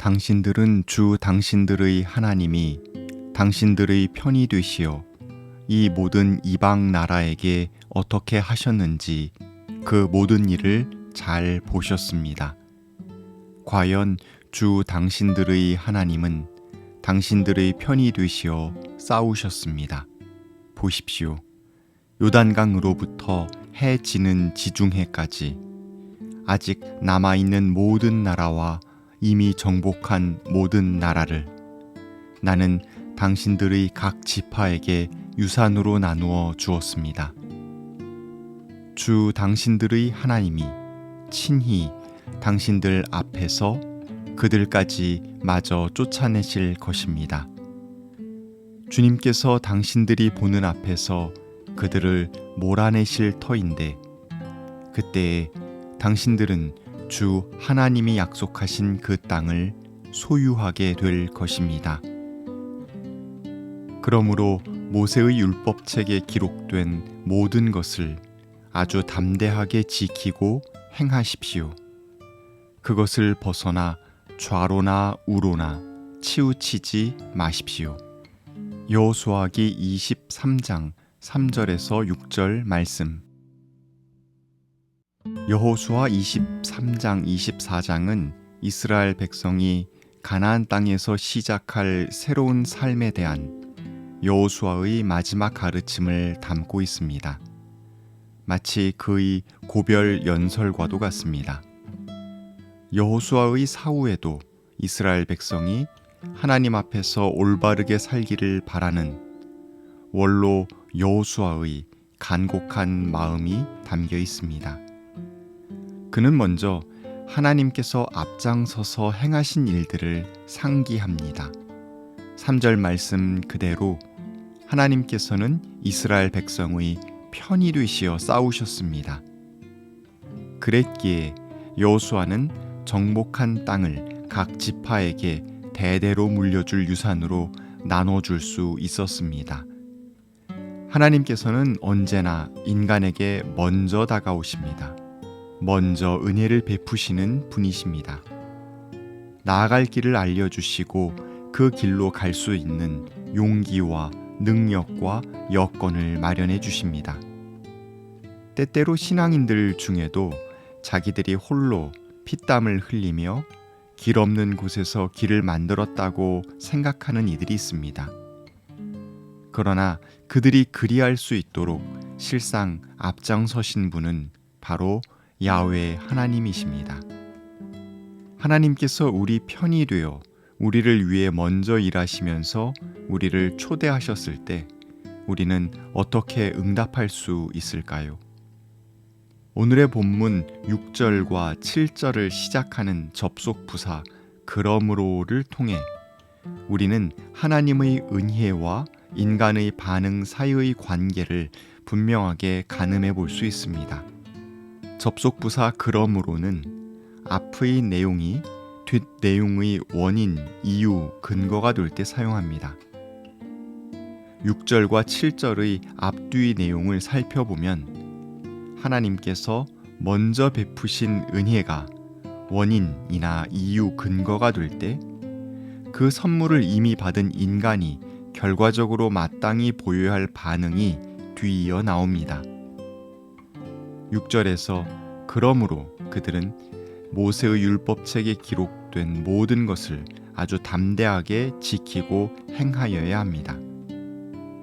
당신들은 주 당신들의 하나님이 당신들의 편이 되시어 이 모든 이방 나라에게 어떻게 하셨는지 그 모든 일을 잘 보셨습니다. 과연 주 당신들의 하나님은 당신들의 편이 되시어 싸우셨습니다. 보십시오. 요단강으로부터 해 지는 지중해까지 아직 남아있는 모든 나라와 이미 정복한 모든 나라를 나는 당신들의 각 지파에게 유산으로 나누어 주었습니다. 주 당신들의 하나님이 친히 당신들 앞에서 그들까지 마저 쫓아내실 것입니다. 주님께서 당신들이 보는 앞에서 그들을 몰아내실 터인데 그때에 당신들은 주 하나님이 약속하신 그 땅을 소유하게 될 것입니다. 그러므로 모세의 율법책에 기록된 모든 것을 아주 담대하게 지키고 행하십시오. 그것을 벗어나 좌로나 우로나 치우치지 마십시오. 여호수아기 23장 3절에서 6절 말씀. 여호수아 23장 24장은 이스라엘 백성이 가나안 땅에서 시작할 새로운 삶에 대한 여호수아의 마지막 가르침을 담고 있습니다. 마치 그의 고별 연설과도 같습니다. 여호수아의 사후에도 이스라엘 백성이 하나님 앞에서 올바르게 살기를 바라는 원로 여호수아의 간곡한 마음이 담겨 있습니다. 그는 먼저 하나님께서 앞장서서 행하신 일들을 상기합니다. 3절 말씀 그대로 하나님께서는 이스라엘 백성의 편이 되시어 싸우셨습니다. 그랬기에 여호수아는 정복한 땅을 각 지파에게 대대로 물려줄 유산으로 나눠줄 수 있었습니다. 하나님께서는 언제나 인간에게 먼저 다가오십니다. 먼저 은혜를 베푸시는 분이십니다. 나아갈 길을 알려주시고 그 길로 갈 수 있는 용기와 능력과 여건을 마련해 주십니다. 때때로 신앙인들 중에도 자기들이 홀로 피땀을 흘리며 길 없는 곳에서 길을 만들었다고 생각하는 이들이 있습니다. 그러나 그들이 그리할 수 있도록 실상 앞장서신 분은 바로 야훼 하나님이십니다. 하나님께서 우리 편이 되어 우리를 위해 먼저 일하시면서 우리를 초대하셨을 때 우리는 어떻게 응답할 수 있을까요? 오늘의 본문 6절과 7절을 시작하는 접속 부사 그러므로를 통해 우리는 하나님의 은혜와 인간의 반응 사이의 관계를 분명하게 가늠해 볼 수 있습니다. 접속 부사 그러므로는 앞의 내용이 뒷 내용의 원인, 이유, 근거가 될 때 사용합니다. 6절과 7절의 앞뒤 내용을 살펴보면 하나님께서 먼저 베푸신 은혜가 원인이나 이유, 근거가 될 때 그 선물을 이미 받은 인간이 결과적으로 마땅히 보여야 할 반응이 뒤이어 나옵니다. 6절에서 그러므로 그들은 모세의 율법책에 기록된 모든 것을 아주 담대하게 지키고 행하여야 합니다.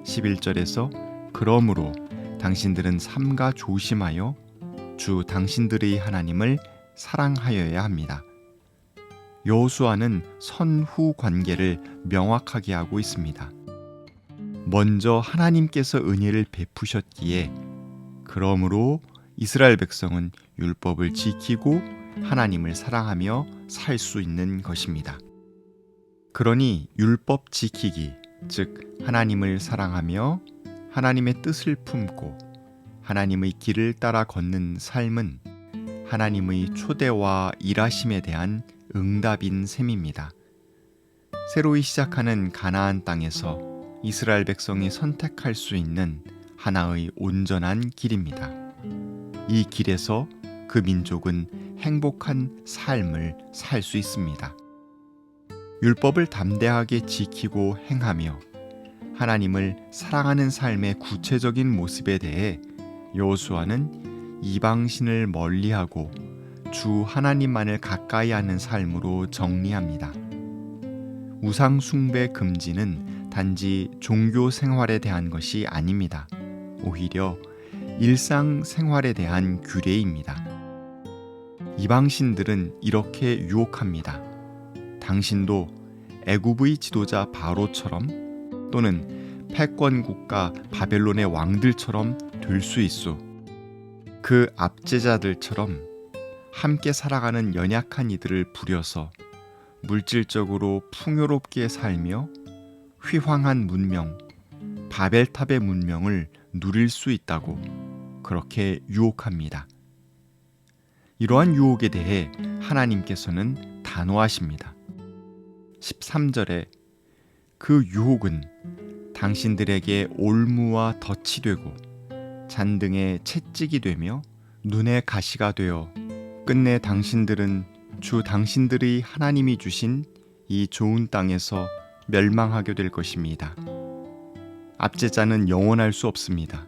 11절에서 그러므로 당신들은 삼가 조심하여 주 당신들의 하나님을 사랑하여야 합니다. 여호수아는 선후 관계를 명확하게 하고 있습니다. 먼저 하나님께서 은혜를 베푸셨기에 그러므로 이스라엘 백성은 율법을 지키고 하나님을 사랑하며 살 수 있는 것입니다. 그러니 율법 지키기, 즉 하나님을 사랑하며 하나님의 뜻을 품고 하나님의 길을 따라 걷는 삶은 하나님의 초대와 일하심에 대한 응답인 셈입니다. 새로이 시작하는 가나안 땅에서 이스라엘 백성이 선택할 수 있는 하나의 온전한 길입니다. 이 길에서 그 민족은 행복한 삶을 살 수 있습니다. 율법을 담대하게 지키고 행하며 하나님을 사랑하는 삶의 구체적인 모습에 대해 여호수아는 이방신을 멀리하고 주 하나님만을 가까이 하는 삶으로 정리합니다. 우상 숭배 금지는 단지 종교 생활에 대한 것이 아닙니다. 오히려 일상 생활에 대한 규례입니다. 이방신들은 이렇게 유혹합니다. 당신도 애굽의 지도자 바로처럼 또는 패권 국가 바벨론의 왕들처럼 될 수 있소. 그 압제자들처럼 함께 살아가는 연약한 이들을 부려서 물질적으로 풍요롭게 살며 휘황한 문명, 바벨탑의 문명을 누릴 수 있다고 그렇게 유혹합니다. 이러한 유혹에 대해 하나님께서는 단호하십니다. 13절에 그 유혹은 당신들에게 올무와 덫이 되고 잔등의 채찍이 되며 눈의 가시가 되어 끝내 당신들은 주 당신들의 하나님이 주신 이 좋은 땅에서 멸망하게 될 것입니다. 압제자는 영원할 수 없습니다.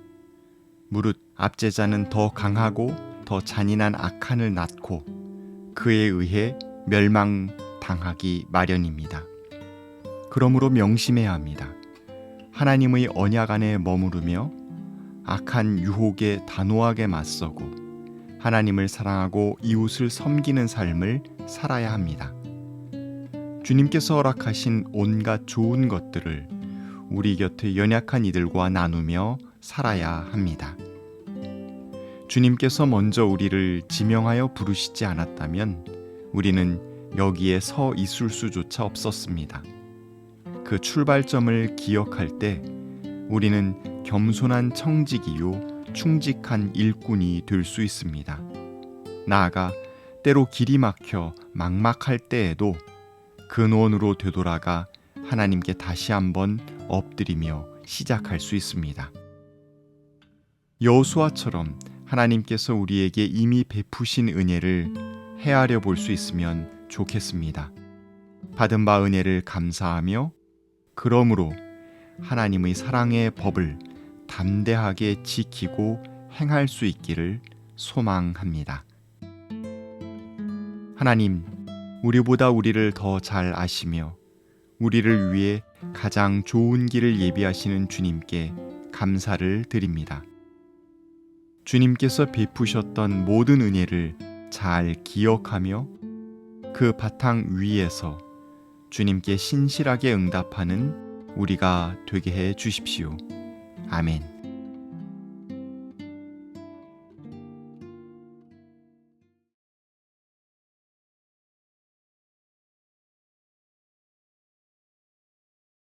무릇 압제자는 더 강하고 더 잔인한 악한을 낳고 그에 의해 멸망당하기 마련입니다. 그러므로 명심해야 합니다. 하나님의 언약 안에 머무르며 악한 유혹에 단호하게 맞서고 하나님을 사랑하고 이웃을 섬기는 삶을 살아야 합니다. 주님께서 허락하신 온갖 좋은 것들을 우리 곁의 연약한 이들과 나누며 살아야 합니다. 주님께서 먼저 우리를 지명하여 부르시지 않았다면 우리는 여기에 서 있을 수조차 없었습니다. 그 출발점을 기억할 때 우리는 겸손한 청지기요 충직한 일꾼이 될 수 있습니다. 나아가 때로 길이 막혀 막막할 때에도 근원으로 되돌아가 하나님께 다시 한번 엎드리며 시작할 수 있습니다. 여호수아처럼 하나님께서 우리에게 이미 베푸신 은혜를 헤아려 볼 수 있으면 좋겠습니다. 받은 바 은혜를 감사하며 그러므로 하나님의 사랑의 법을 담대하게 지키고 행할 수 있기를 소망합니다. 하나님, 우리보다 우리를 더 잘 아시며 우리를 위해 가장 좋은 길을 예비하시는 주님께 감사를 드립니다. 주님께서 베푸셨던 모든 은혜를 잘 기억하며 그 바탕 위에서 주님께 신실하게 응답하는 우리가 되게 해 주십시오. 아멘.